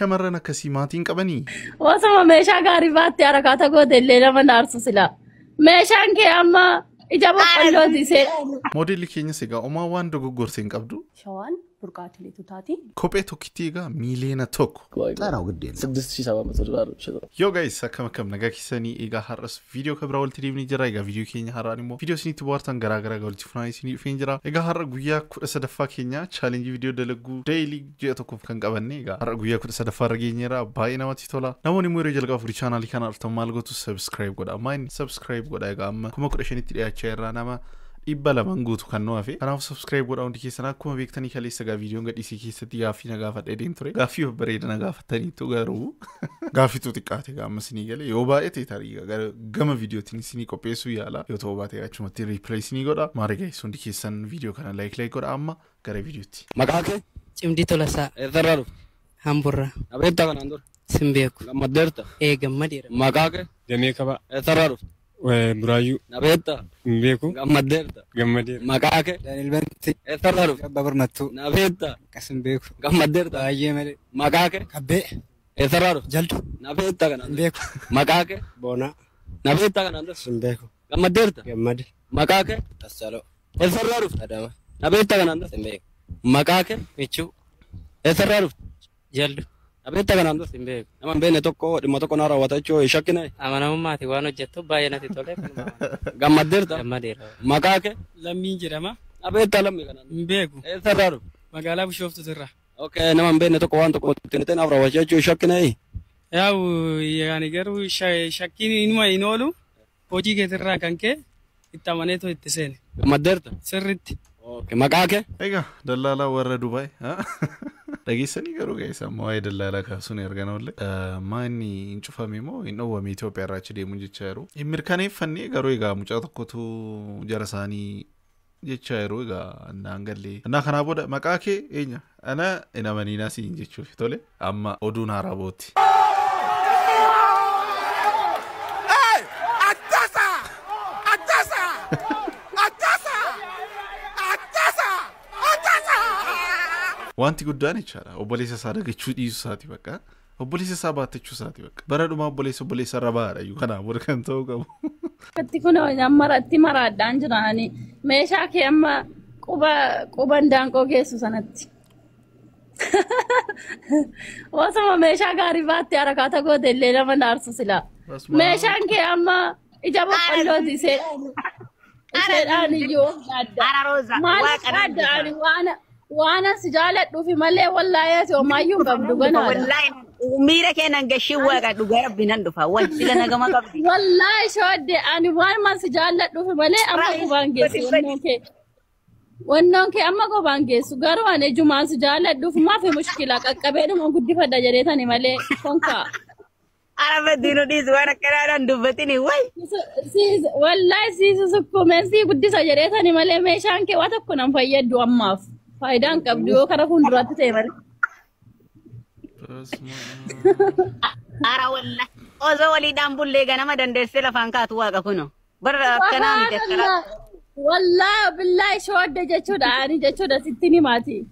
shamarran akkasii maatiin qabanii. Wasuma meeshaa gaarii baatti harakaata goote illee nama naarsu sila. Meeshaan kee amma ija boqqollooti see. Modeelli keenyas egaa homaa waan dogoggorse hin qabdu. Shawaan burqaatilee tutaati. Kophee tokkitti egaa miiliyoona tokko. Xaraw guddeena. 6700 $. Yo guys, akkam nagaa keessanii egaa har'as viidiyoo kabira walitti deemnee jira. Egaa viidiyoo keenya har'aan immoo viidiyoo isinitti bohaartan garaa walitti fufnee isinii dhufeen jira. Egaa har'a guyyaa 13ffaa keenya chaalenjii viidiyoo dalaguu daily ji'a tokkoof kan qabanne. Egaa har'a guyyaa 13ffaa irra geenyeera. Baay'ee namatti tola. Namoonni immoo yeroo jalqabaaf furii chaanaalii kana dhuftan maal gootu subscribe godha. Maayini subscribe godha egaa amma 15,000tti dhiyaachaa irraa nama dhibba lamaan guutu kan nu hafe. Kanaaf subscribe godha hundi keessan akkuma beektanii kaleessa gaa viidiyoon gadhiisii keessatti gaaffii na gaafadhee deem ture. Gaaffii bareeda na gaafataniitu garuu gaaffiitu xiqqaate gaa amma isinii galee yoo baay'ate tarii gama viidiyootiin isinii qopheessuu yaala yoo ta'u baate achumatti replay isinii godha. Maari guys hundi keessan viidiyoo kana like godha amma gara viidiyootti. Maqaa kee? Cimdii Tolasaa. Eessarraa dhufte? Hamburraa. Abeetta kanaan dura? Simbeeku. Gammaddeerta? Gammadeera. Maqaa kee? Damee Kabaa. Eessarraa dhufte? Buraayyuu. Nabeetta? Mbeeku. Gammaddeerta? Gammadeera. Maqaa kee? Daaniil Bantii. Eessarraa dhufte? Abbaa Barmattuu. Nabeetta? Simbeeku. Gammaddeerta? Baay'ee malee. Maqaa kee? Kabbee. Eessarraa dhufte? Jaldu. Nabeetta kanaan dura? Simbeeku. Maqaa kee? Boonaa. Nabeetta kanaan dura? Simbeeku. Gammaddeerta? Gammade. Maqaa kee? Tassaloo. Eessarraa dhufte? Adama. Nabeetta kanaan dura? Simbeeku. Maqaa kee? Michuu. Eessarraa dhufte? Jaldu. Nabeetta kanaan dura? Simbeeku. Nama hin beekne tokko dhimma tokko na raawwatachuu shakkina. Amanamummaati waan hojjettu baay'ee natti tole. Gammaddeerta? Gammadeera. Maqaa kee? Lammiin jedhama. Nabeetta lammii kanaan dura? Hin beeku. Eessarraa dhufte? Magaalaa Bishooftu irraa. Okay, nama hin beekne tokko waan tokko ittiin naaf raawwachuu shakkina. Yaa'u yaani garuu shakkiin inuma hin oolu hojii keetirraa kan kee itti amaneetoo itti seene. Gammaddeerta? Sirritti. Okay, maqaa kee? Egaa dallaalaa warra Dubaay dhageessanii garuu gaisa ammoo waa'ee dallaalaa kaasuun ergana olle maanni hin cufame moo hin dhowwame Itoophiyaa irraa achi deemuun jecha yeroo hin mirkaneeffannee garuu egaa mucaa tokkotu jara isaanii jecha yeroo egaa naan gallee annaa kanaa booda maqaa kee eenyu ana hin amaniinaa siin jechuuf tole amma oduun haaraa bootti. Wanti guddaan jechaadha obboleessa isaa dagachuu dhiisuu isaati bakka obboleessa isaa baatachuu isaati bakka bara dhumaa obboleessa irra baadha iyyuu kanaaf warra kan ta'uu qabu. Katti kun nammaratti maraadhaan jiraani meeshaa kee amma quban daanqoo geessu sanatti. Wasuma meeshaa gaarii baatti harakaata goote illee nama naarsu sila. Meeshaan kee amma ija boqqollooti seedhaan iyyuu adda. Maal addaan وانا سجالة دوفي ملء والله يا سو ما يوم قبل جنا والله ميرا كنا نجشي وقعد وقرب بنندفع ولا نجما قبل والله شو أدي أنا وانا سجالة دوفي ملء أما كوبانجيس ونونك أما كوبانجيس وقرب أنا جمعة سجالة دوفي ما في مشكلة كبير ما قد فدا جريتني ملء كونكا أنا بدينو دي زوانا كنا ندوبتني وين والله سكومن سي قد سجريتني ملء ميشان كي واتكون فيد دواماف فايدان قبضيو كرفون درات تيمر أرا والله أوزو ولي دامبول لي غنا ما دندس لفانكات واقع كنو برا كلامي تكلم والله بالله شو أدى جتشودا أنا جتشودا ستيني ماتي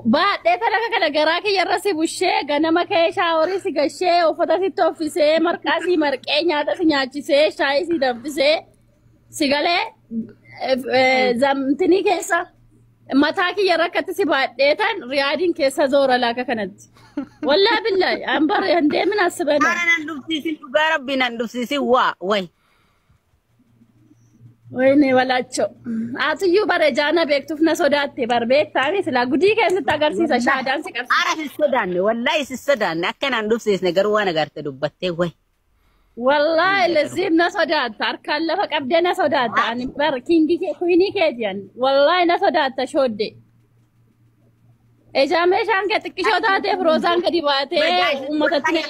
بعد ده ترى كلا جراكي يرسي بوشة غنا ما كيشا وريسي كشة وفتاسي توفيسة مركزي مركينيا تسنياتشيسة شايسي دمفيسة سيغالي زمتني كيسا متاكي يركت سبات ديتان ريادين كيسا زورا لاكا كانت والله بالله أمبر هندي من السبانة أنا ندوسيسي تجارب بينا ندوسيسي وين ويني ولا تشو أتيو برجانا بيكتوفنا سوداتي بربيك تاني سلا قدي كأنت تغرسي سشادان سكر أعرف السودان والله السودان أكن ندوسيس نجروانا قرت دبته وين والله لازم نسودات أركال لفك أبدنا سودات يعني بر كينجي كويني كيديان والله نسودات شودي إذا مشان كتكشودات فروزان كديباتي ومتتني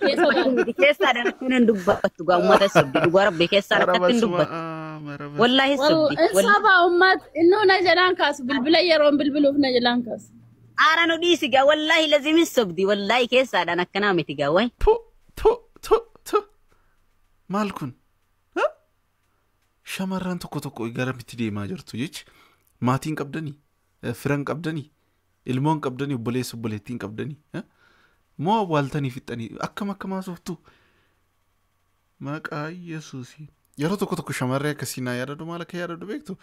كيسودات كيسادان كنا ندبت تقا ومتسب تقا ربي كيسادان كتندبت والله السبدي الصبا أمات إنه نجلان كاس بالبلا يرون بالبلوف نجلان كاس أنا نديسي جا والله لازم السبدي والله كيسادان أكنا متجاوي مالكن شمران تكو إجارة بتدي ما جرتو يج ماتين قبدني فرنك قبدني المون قبدني وبوليس وبوليتين قبدني مو والتني في التاني أكما صفتو ما كايسوسي يا رتو كتو شمارة كسينا يا رتو مالك يا رتو بيكتو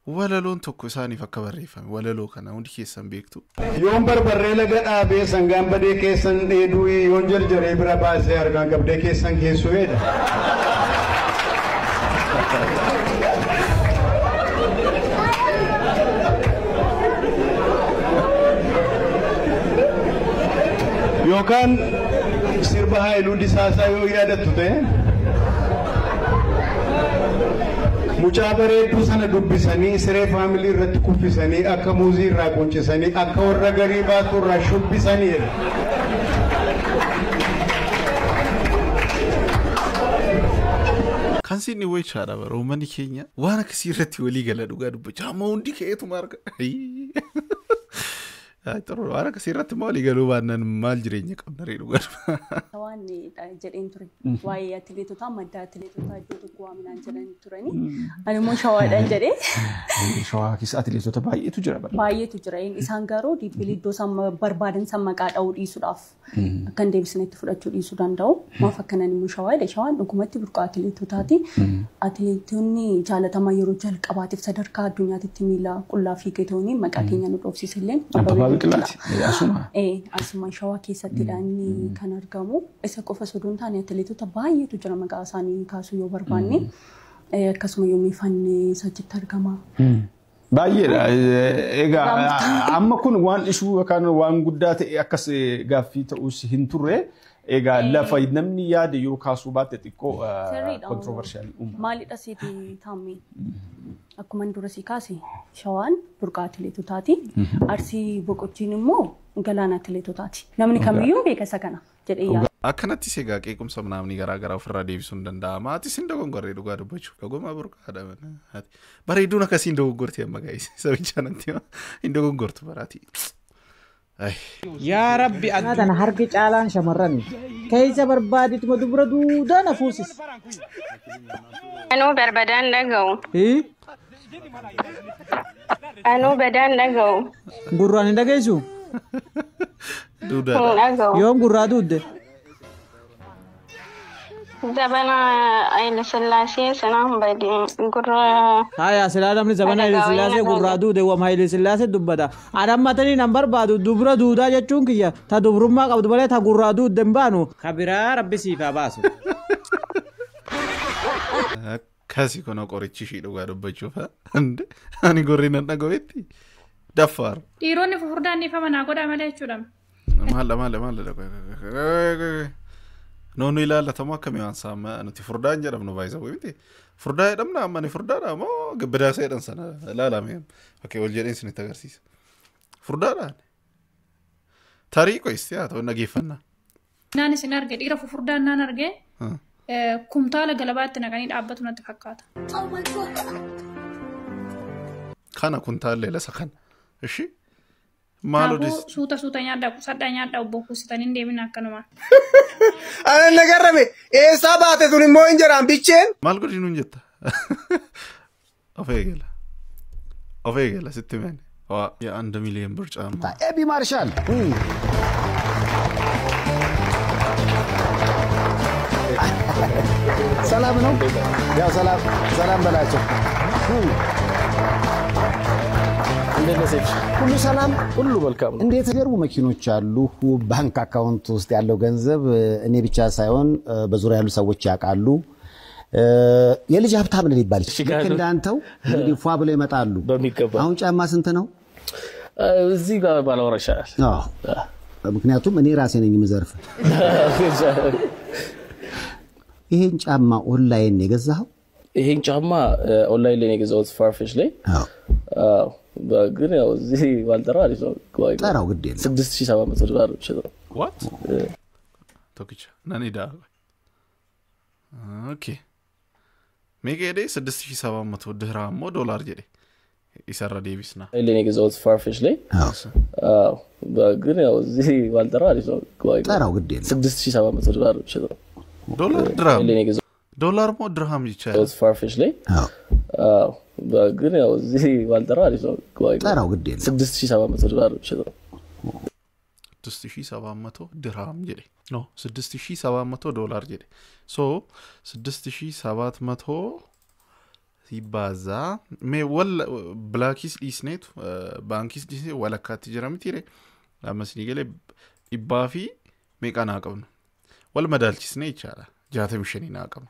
ولا لون تكو ساني فكبري فهم ولا لو كنا وندي كيسان بيكتو يوم بربرة لقى أبي سانغام بدي كيسان يدوي يونجر جري برا باسه أركان كبدي كيسان كيسويد يوكان سيربها يلودي ساسا يو يادت تته मुचाबरे पुसना दुब्बिसनी सरे फैमिली रत कुफिसनी अक्का मूजी राकोंचेसनी अक्का वर्रा गरीबा तो राशुब्बिसनी kan sinni way chaara baro mani Kenya wana kasirati wali gala duga dubba jama undi keetu marka ay toro wana kasirati mali galu banan mal jireenya qabnare duga tawani jedhen ture waa'ee atileetota madda atileetota iddoo guwaaminaan jedhan turani ani mo shawaadhaan jedhe shawaa kis atileetota baay'eetu jira isaan garuu diippilii iddoo samma barbaadan samma qaadha'uu dhiisuudhaaf akkan deebisneetti fudhachuu dhiisuu danda'u maaf akkanaan immoo shawaadha shawaan dhugumatti burqaa atileetotaati atileetonni jaalatamaa yeroo jalqabaatiif sadarkaa addunyaatti miila qullaa fiigetoonni maqaa keenya nu dhoofsisilleen asuma shawaa keessattidha inni kan argamu isa qofa sodoon taane atileetota baay'eetu jira maqaa isaanii kaasuu yoo barbaanne akkasuma yoo miifanne sachitti argama baay'eedha egaa amma kun waan ishuu yookaan waan guddaa ta'e akkas gaaffii ta'us hin turre egaa lafa namni yaade yoo kaasuu baatte xiqqoo controversial maalidha siiti taammi akkuma dura si kaase shawaan burqaa atileetotaati arsii boqochiin immoo galaana atileetotaati namni kamiyyuu beeka isa kana jedhee yaada akkanatti seegaa qeequmsa namni garaa ofirraa deebisuun danda'a maatis hin dogongorree dhugaa dubbachuu dhuguma burqaadha bareeduun akkasiin dogoggortee amma gaa'is sabichanatti hin dogongortu baraati yaa rabbi adana harki caalaan shamarran keessa barbaaditu madubra duudaa na fuusis anuu barbadaan dhaga'u anuu badaan dhaga'u gurraan hin dhageessu yoom gurraa duudde zabana ayla sillaasee sanaan badi gurraa haya silaa namni zabana ayla sillaasee gurraa duude wam ayla sillaasee dubbata adammatanii nan barbaadu dubra duudaa jechuun kiyya ta dubrummaa qabdu malee ta gurraa duudde hin baanu kabiraa rabbi siifaa baasu kasi kono qorichi dhugaa dubbachuuf ani gorri nan dhagawetti daffar dhiironni fufurdaan dhiifama naa godhaa malee jechuudha maal noonu ilaalatamu akkamii waan saama nuti furdaan jedhamnu baay'isa miti furdaa jedhamna amma ni furdaadha moo gabbidaasa jedhan sana ilaalame okay wal jedheen isinitti agarsiisa furdaadhaan tarii qoysti haa ta'u nageeffannaa naan isin arge dhiira fufurdaan naan arge kumtaala galabaatti naqanii dhaabbatu natti fakkaata kana kuntaalee lasa kana ishi maalodis suuta nyaadha sadda nyaadha obbo kusitaniin deemina akkanuma ana nagarrame eessa baate tun immoo hin jiraan bicheen maal godhi nuun jetta of eegala sitti meen waa yaa 1 million ብር ጫማ ኤቢ ማርሻል ሰላም ነው ያው ሰላም በላቸው ሁሉ ሰላም ሁሉ መልካም እንዴት ገርቡ መኪኖች አሉ ባንክ አካውንት ውስጥ ያለው ገንዘብ እኔ ብቻ ሳይሆን በዙሪያ ያሉ ሰዎች ያቃሉ የልጅ ሀብታም ነን ይባል እንዳንተው እንግዲህ ፏ ብለው ይመጣሉ አሁን ጫማ ስንት ነው እዚህ ጋር ባላወራሻል ምክንያቱም እኔ ራሴ ነኝ ምዘርፍ ይሄን ጫማ ኦንላይን የገዛው ይሄን ጫማ ኦንላይን ላይ የገዛሁት ፋርፊሽ ላይ ግን ያው እዚህ ባልጠራ አሪፍ ነው ጠራው ግድ የለም $6700 ይችላል what ቶኪቻ ናኒዳ ኦኬ ሜጌዴ $6700 ድርሃም ዶላር ጀዴ ይሰራ ዴቪስና ላይ የገዛሁት ፋርፊሽ ላይ ግን ያው እዚህ ባልጠራ አሪፍ ነው ጠራው ግድ የለም $6700 ይችላል ዶላር ሞ ድርሃም ይቻላል ፋርፊሽ ላይ ግን ያው እዚህ ባልጠራ አሪፍ ነው ጠራው ግድ የለም $6700 ይችላል 6700 dirham jedhe no 6700 dollar jedhe so 6700 ሲባዛ ወል ብላኪስ ዲስኔት ባንኪስ ዲስኔት ወለካት ጀራምቲሬ አመስኒ ገለ ኢባፊ ሜቃና አቀብ ነው ወል መዳልቺስ ነው ይቻላል ጃተም ሸኒና አቀብ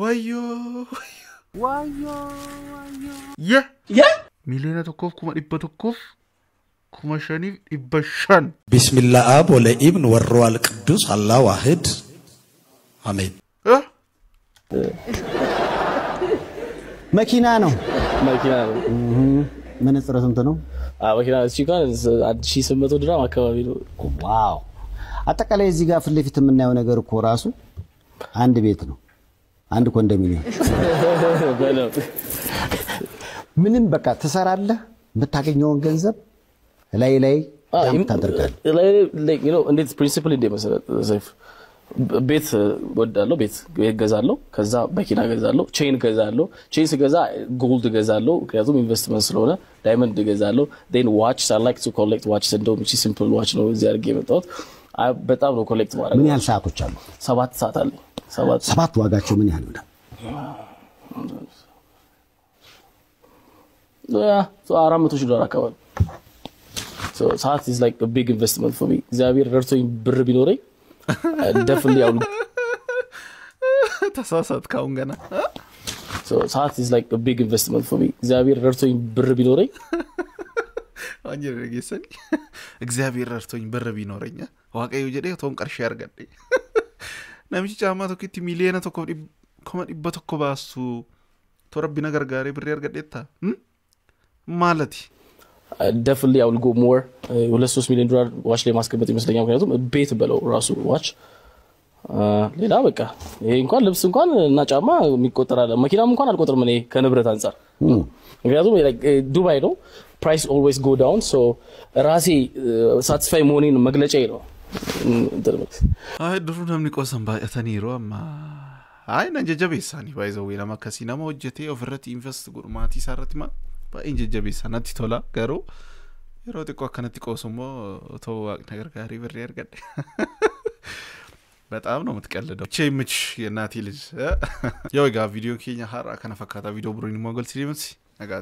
ዋዮ ያ ሚሊዮና ተኮፍ ኩማ ዲበተኮፍ كما شاني إبشان بسم الله أب ولا ابن والروح القدس الله واحد آمين ماكينانو من الثلاثة تنو ماكينانو شيكان شيء سمته درام أكبر واو أتكلم إزاي في اللي في تمنى ونجار كوراسو عند بيتنا عند كوندومينيوم منين بقى تسار الله بتاعكنيون جنزب لا تدركال like you know እንዴት ፕሪንሲፕል እንደ መሰረት ሰይፍ ቤት ወዳለው ቤት ገዛለው ከዛ መኪና ገዛለው ቼን ገዛለው ቼን ስገዛ ጎልድ ገዛለው ምክንያቱም ኢንቨስትመንት ስለሆነ ዳይመንድ ገዛለው then watch I like to collect watches and don't simple watch ነው እዚህ አድርጌ መጣሁት በጣም ነው ኮሌክት ማድረግ ምን ያህል ሰዓቶች አሉ 7 ሰዓት አለ 7 ዋጋቸው ምን ያህል ነው so $400 አካባቢ so ሰዓት is like a big investment for me እግዚአብሔር ረድቶኝ ብር ቢኖረኝ definitely I would ተሳሳት ካውን ገና so ሰዓት is like a big investment for me እግዚአብሔር ረድቶኝ ብር ቢኖረኝ አንጀ ረገሰኝ እግዚአብሔር ረድቶኝ ብር ቢኖረኝ ዋቀዩ ጀዴ ቶን ቀርሽ ያርገደኝ ነምቺ ጫማ ተከቲ ሚሊዮና ተኮ ኮመድ ይበተኮ ባሱ ተረቢ ነገር ጋር ብር ያርገደታ ማለቲ definitely I will go more $3 million watch ላይ ማስቀመጥ ይመስለኛል ምክንያቱም ቤት በለው ራሱ watch ሌላ በቃ ይሄ እንኳን ልብስ እንኳን እና ጫማ የሚቆጠራል መኪናም እንኳን አልቆጥርም እኔ ከንብረት አንፃር ምክንያቱም ዱባይ ነው price always go down so ራሴ satisfy መሆኔን መግለጫዬ ነው አይ ድሩ namni qosan baay'ataniiru amma ay nanjajabesani ባይዘው ለማ ከሲናማ ወጀቴ ኦቨረት ኢንቨስት ጉርማቲ ሳረቲማ ባኢንጀጀቤሳናቲ ቶላ ጋሩ የሮጥ እኮ ከነቲ ቆሶሞ ተዋቅ ነገር ጋር ይብር ያርገድ በጣም ነው የምትቀልደው ቼምች የናቲ ልጅ ያው ጋ ቪዲዮ ኬኛ ሐራ ከነፈካታ ቪዲዮ ብሩኝ ሞገል ሲሪምስ ነጋት